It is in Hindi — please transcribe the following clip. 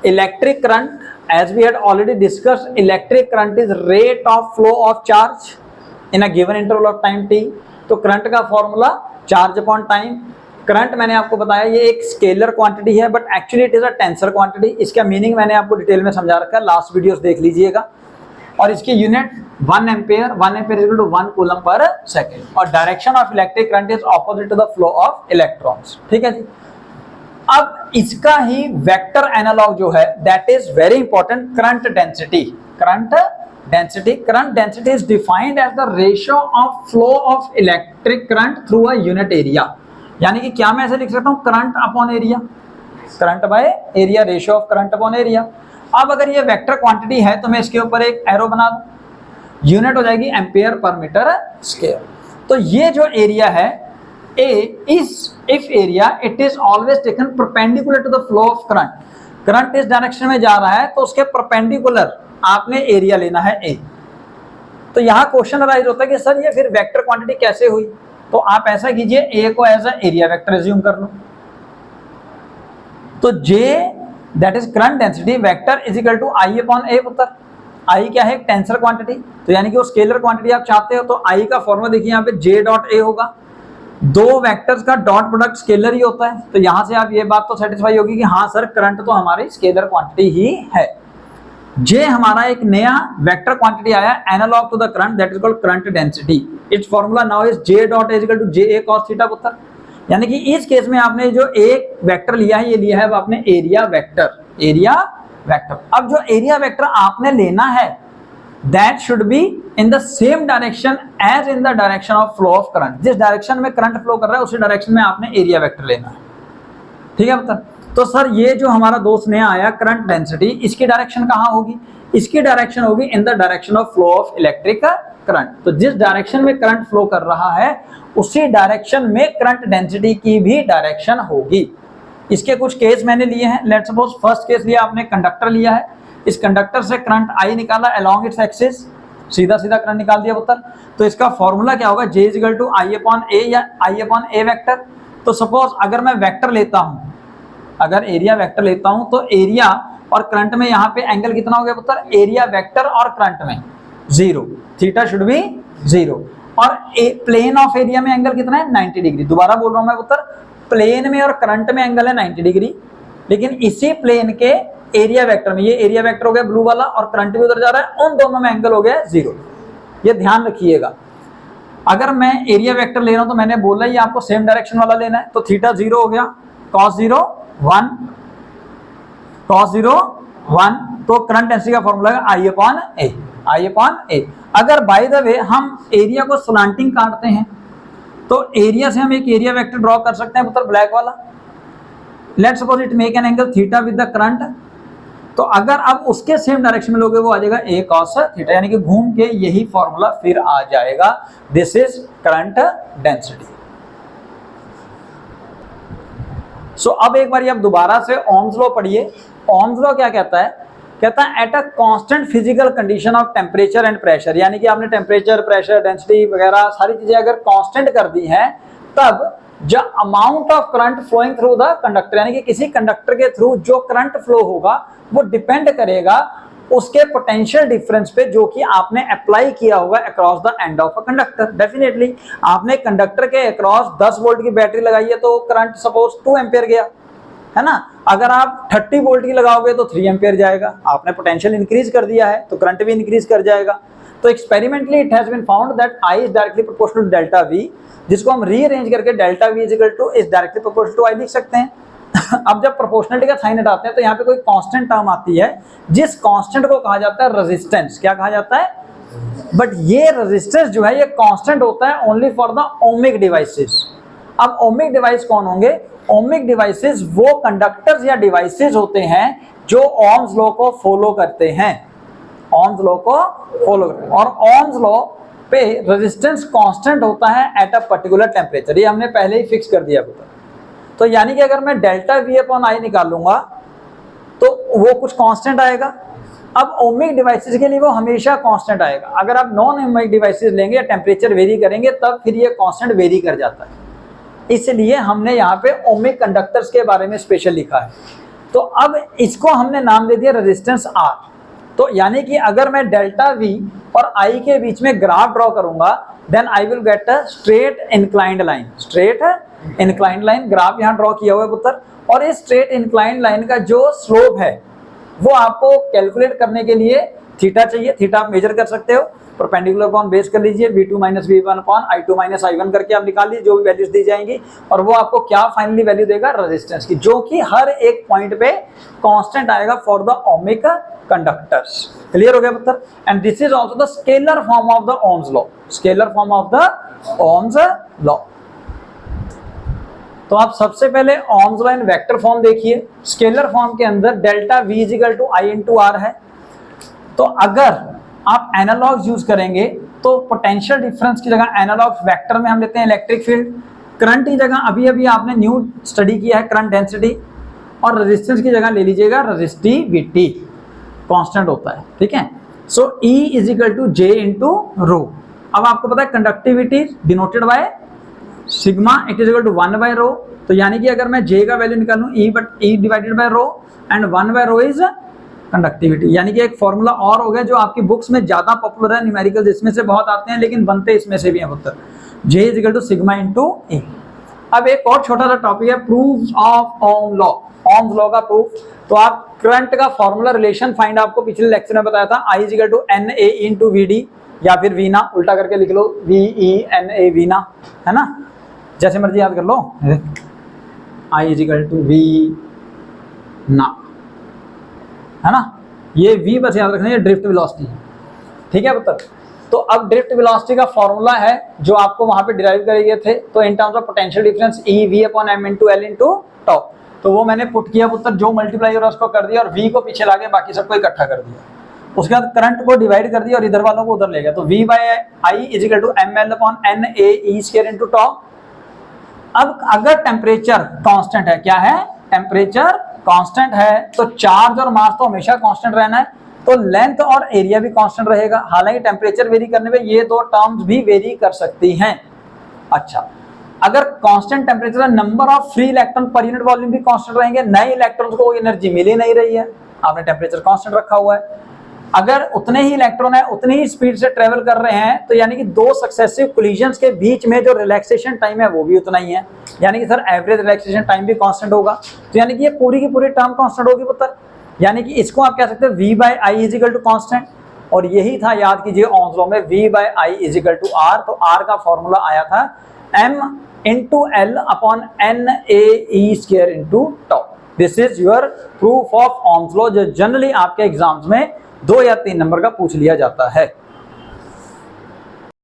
Electric current, as we had already discussed, electric current is rate of flow of charge in a given interval of time t। तो करंट का formula charge upon time. Current मैंने आपको बताया ये एक स्केलर क्वांटिटी है, but actually it is a tensor quantity. इसका मीनिंग मैंने आपको डिटेल में समझा रखा है, लास्ट वीडियोस देख लीजिएगा। और इसकी unit 1 ampere, 1 ampere equal to 1 coulomb per second. और direction of electric current is opposite to the flow of electrons. ठीक है जी। अब इसका ही वेक्टर एनालॉग जो है that is very important, current density. Current density is defined as the ratio of flow of electric current through a unit area. यानी कि क्या मैं ऐसे लिख सकता हूं, current upon area, current by area, ratio of current upon area. अब अगर ये वेक्टर क्वांटिटी है तो मैं इसके ऊपर एक एरो बना दूं, यूनिट हो जाएगी एम्पेयर पर मीटर स्क्वायर। तो ये जो एरिया है A is if area it is always taken perpendicular to the flow of current। Current इस डायरेक्शन में जा रहा है तो उसके परपेंडिकुलर आपने एरिया लेना है A। तो यहाँ क्वेश्चन अराइज होता है कि सर ये फिर वेक्टर क्वांटिटी कैसे हुई? तो आप ऐसा कीजिए, A को as a area vector assume कर लो। तो J that is current density vector is equal to I upon A पुत्र। I क्या है? एक टेंसर क्वांटिटी, तो यानी कि वो स्केलर क्वांटिटी आप चाहते हो तो I का फॉर्मूला देखिए यहाँ पे J डॉट A होगा। दो वेक्टर्स का डॉट प्रोडक्ट स्केलर ही होता है, तो यहां से आप ये बात तो सेटिस्फाई होगी कि हाँ सर करंट तो हमारी स्केलर क्वांटिटी ही है। जे हमारा एक नया वेक्टर क्वांटिटी आया analog to the current that is called current density. It's formula now is J dot is equal to J A cos theta पुत्र। यानी कि इस केस में आपने जो एक वेक्टर लिया है, ये लिया है आपने एरिया वेक्टर, एरिया वेक्टर। अब जो एरिया वेक्टर आपने लेना है that should be in the same direction as in the direction of flow of current। जिस डायरेक्शन में करंट फ्लो कर रहा है उसी डायरेक्शन में आपने एरिया वेक्टर लेना है। ठीक है मतलब, तो सर ये जो हमारा दोस्त नया आया करंट डेंसिटी, इसकी डायरेक्शन कहाँ होगी? इसकी डायरेक्शन होगी in the direction of flow of electric current. तो जिस डायरेक्शन में करंट फ्लो कर रहा है उसी डायरेक्शन में करंट डेंसिटी की भी डायरेक्शन होगी। इसके कुछ केस मैंने लिए हैं। लेट्स सपोज फर्स्ट केस लिया आपने, कंडक्टर लिया है, इस कंडक्टर से करंट I निकाला अलोंग इट्स एक्सिस, सीधा सीधा करंट निकाल दिया पुत्र। तो इसका फॉर्मूला क्या होगा? J is equal to I upon A या I अपॉन A वेक्टर। तो सपोज अगर मैं वेक्टर लेता हूं, अगर एरिया वेक्टर लेता हूं तो एरिया और करंट में यहाँ पे एंगल कितना हो गया पुत्र? एरिया वेक्टर और करंट में 0, थीटा शुड बी 0। और प्लेन ऑफ एरिया में एंगल कितना है? 90 डिग्री। दोबारा बोल रहा हूं मैं पुत्र, प्लेन में और करंट में एंगल है 90 डिग्री, लेकिन इसी प्लेन के एरिया वेक्टर में, ये एरिया वेक्टर हो गया ब्लू वाला और करंट भी उधर जा रहा है, उन दोनों में एंगल हो गया 0। ये ध्यान रखिएगा। अगर मैं एरिया वेक्टर ले रहा हूं तो मैंने बोला ये आपको सेम डायरेक्शन वाला लेना है, तो थीटा 0 हो गया, cos 0 1, cos 0 1। तो करंट डेंसिटी का फॉर्मूला है I upon A, I upon A। अगर बाय द वे हम एरिया को स्लांटिंग काटते हैं तो एरिया से हम एक एरिया वेक्टर ड्रॉ कर सकते हैं पुत्र, ब्लैक वाला। Let's suppose it make an angle theta with the current. तो अगर आप उसके सेम डायरेक्शन में लोगे वो आ जाएगा A cos थीटा, यानी कि घूम के यही फॉर्मूला फिर आ जाएगा। This is current density. So अब एक बार आप दोबारा से ओम्स लॉ पढ़िए। ओम्स लॉ क्या कहता है? कहता है at a constant physical condition of temperature and pressure. यानी कि आपने टेम्परेचर, प्रेशर, डेंसिटी वगैरह सारी चीजें अगर कांस्टेंट कर दी हैं, तब जो amount of current flowing through the conductor, यानी कि किसी कंडक्टर के थ्रू जो करंट फ्लो होगा वो डिपेंड करेगा उसके पोटेंशियल डिफरेंस पे जो कि आपने अप्लाई किया होगा across the end of a conductor. Definitely आपने कंडक्टर के अक्रॉस 10 वोल्ट की बैटरी लगाई है तो करंट सपोज 2 एम्पियर गया है ना। अगर आप 30 वोल्ट की लगाओगे तो 3 एम्पियर जाएगा। आपने पोटेंशियल इंक्रीज कर दिया है तो करंट भी इंक्रीज कर जाएगा। तो experimentally it has been found that I is directly proportional to delta V, जिसको हम रीअरेंज करके delta V is equal to is directly proportional to I लिख सकते हैं। अब जब प्रोपोर्शनलिटी का साइन हटाते हैं तो यहाँ पे कोई कांस्टेंट टर्म आती है, जिस कांस्टेंट को कहा जाता है रेजिस्टेंस। क्या कहा जाता है? बट ये रेजिस्टेंस जो है ये कांस्टेंट होता है only for the ohmic devices. अब ओमिक डिवाइस कौन होंगे? ओमिक डिवाइसेस वो कंडक्टर्स या डिवाइसेस होते हैं जो ओम्स लॉ को फॉलो करते हैं, ओम्स लॉ को फॉलो करते हैं। और ओम्स लॉ पे रेजिस्टेंस कांस्टेंट होता है एट अ पर्टिकुलर टेम्परेचर, ये हमने पहले ही फिक्स कर दिया होता। तो यानी कि अगर मैं डेल्टा V अपॉन I निकालूंगा तो वो कुछ कांस्टेंट आएगा। अब ओमिक डिवाइसेस के लिए वो हमेशा कांस्टेंट आएगा। अगर आप नॉन ओमिक डिवाइसेस लेंगे या टेम्परेचर वेरी करेंगे तब फिर ये कांस्टेंट वेरी कर जाता है। इसलिए हमने यहाँ पे ओमिक कंडक्टर्स के बारे में स्पेशल लिखा है। तो अब इसको हमने नाम दे दिया रेजिस्टेंस R। तो यानी कि अगर मैं डेल्टा V और I के बीच में ग्राफ ड्रॉ करूंगा, then I will get a straight inclined line. Straight inclined line graph यहां ड्रॉ किया हुआ है पुत्र, और इस स्ट्रेट इंक्लाइंड लाइन का जो स्लोप है वो आपको कैलकुलेट करने के लिए थीटा चाहिए। थीटा आप मेजर कर सकते हो, परपेंडिकुलर अपॉन बेस कर लीजिए, v2 minus v1 upon i2 minus i1 करके आप निकाल लीजिए जो भी वैल्यूज दी जाएंगी, और वो आपको क्या फाइनली वैल्यू देगा रेजिस्टेंस की, जो कि हर एक पॉइंट पे कांस्टेंट आएगा for the ohmic conductors. Clear हो गया पुत्र? And this is also the scalar form of the Ohm's law. Scalar form of the Ohm's law. तो आप सबसे पहले Ohm's law in vector form देखिए। स्केलर फॉर्म के अंदर delta v equal to i into R है। तो अगर आप एनालॉग्स यूज करेंगे तो पोटेंशियल डिफरेंस की जगह एनालॉग्स वेक्टर में हम लेते हैं इलेक्ट्रिक फील्ड, करंट की जगह अभी अभी आपने न्यू स्टडी किया है करंट डेंसिटी, और रेजिस्टेंस की जगह ले लीजिएगा रेजिस्टिविटी, कांस्टेंट होता है, ठीक है। So E is equal to J into rho. अब आपको पता है conductivity denoted by sigma, it is equal to 1 by rho. तो यानी कि अगर मैं J का वैल्यू निकालूं E divided by rho, and 1 by rho is conductivity. यानी कि एक फॉर्मूला और हो गया जो आपकी बुक्स में ज्यादा पॉपुलर है, न्यूमेरिकल इसमें से बहुत आते हैं लेकिन बनते इसमें से भी हैं पुत्र, J is equal to sigma into E। अब एक और छोटा सा टॉपिक है proof of Ohm law. Ohm's law का प्रूफ। तो आप करंट का फॉर्मूला रिलेशन फाइंड आपको पिछले लेक्चर में बताया था, I is equal to NA into VD, या फिर वीना उल्टा करके लिख लो VENA वीना, है ना, जैसे मर्जी याद कर लो। I is equal to V ना, है ना, ये V बस याद रखना, ये ड्रिफ्ट वेलोसिटी है, ठीक है पुत्र। तो अब ड्रिफ्ट वेलोसिटी का फॉर्मूला है जो आपको वहां पे डिराइव करे गए थे, तो in terms of potential difference E V upon M into L into tau. तो वो मैंने पुट किया पुत्र, जो मल्टीप्लाई हो रहा है उसको कर दिया और V को पीछे लाके बाकी सबको इकट्ठा कर दिया। उसके बाद करंट को डिवाइड कर दिया और इधर वालों को उधर ले गया। तो V by I is equal to ML upon NA E square into tau. अब अगर टेम्परेचर कांस्टेंट है, क्या है, टेम्परेचर कांस्टेंट है, तो चार्ज और मास तो हमेशा कांस्टेंट रहना है, तो लेंथ और एरिया भी कांस्टेंट रहेगा। हालांकि टेम्परेचर वेरी करने पे ये दो टर्म्स भी वेरी कर सकती हैं। अच्छा, अगर कांस्टेंट टेम्परेचर है, number of free electron per unit volume भी कांस्टेंट रहेंगे, नए इलेक्ट्रॉन्स को कोई एनर्जी मिल ही नहीं रही है, आपने टेम्परेचर कांस्टेंट रखा हुआ है। अगर उतने ही इलेक्ट्रॉन है उतनी ही स्पीड से ट्रेवल कर रहे हैं, तो यानी कि दो सक्सेसिव कोलिजन्स के बीच में जो रिलैक्सेशन टाइम है वो भी उतना ही है, यानी कि सर एवरेज रिलैक्सेशन टाइम भी कांस्टेंट होगा। तो यानी कि ये पूरी की पूरी टर्म कांस्टेंट होगी पुत्र। यानी कि इसको आप कह सकते हैं V by I is equal to constant, और यही था, याद कीजिए, ओम्स लॉ में V by I is equal to R। तो R का फॉर्मूला आया था M into L upon NA E square into tau. This is your proof of Ohm's law, जो जनरली आपके एग्जाम्स में 2 या 3 नंबर का पूछ लिया जाता है।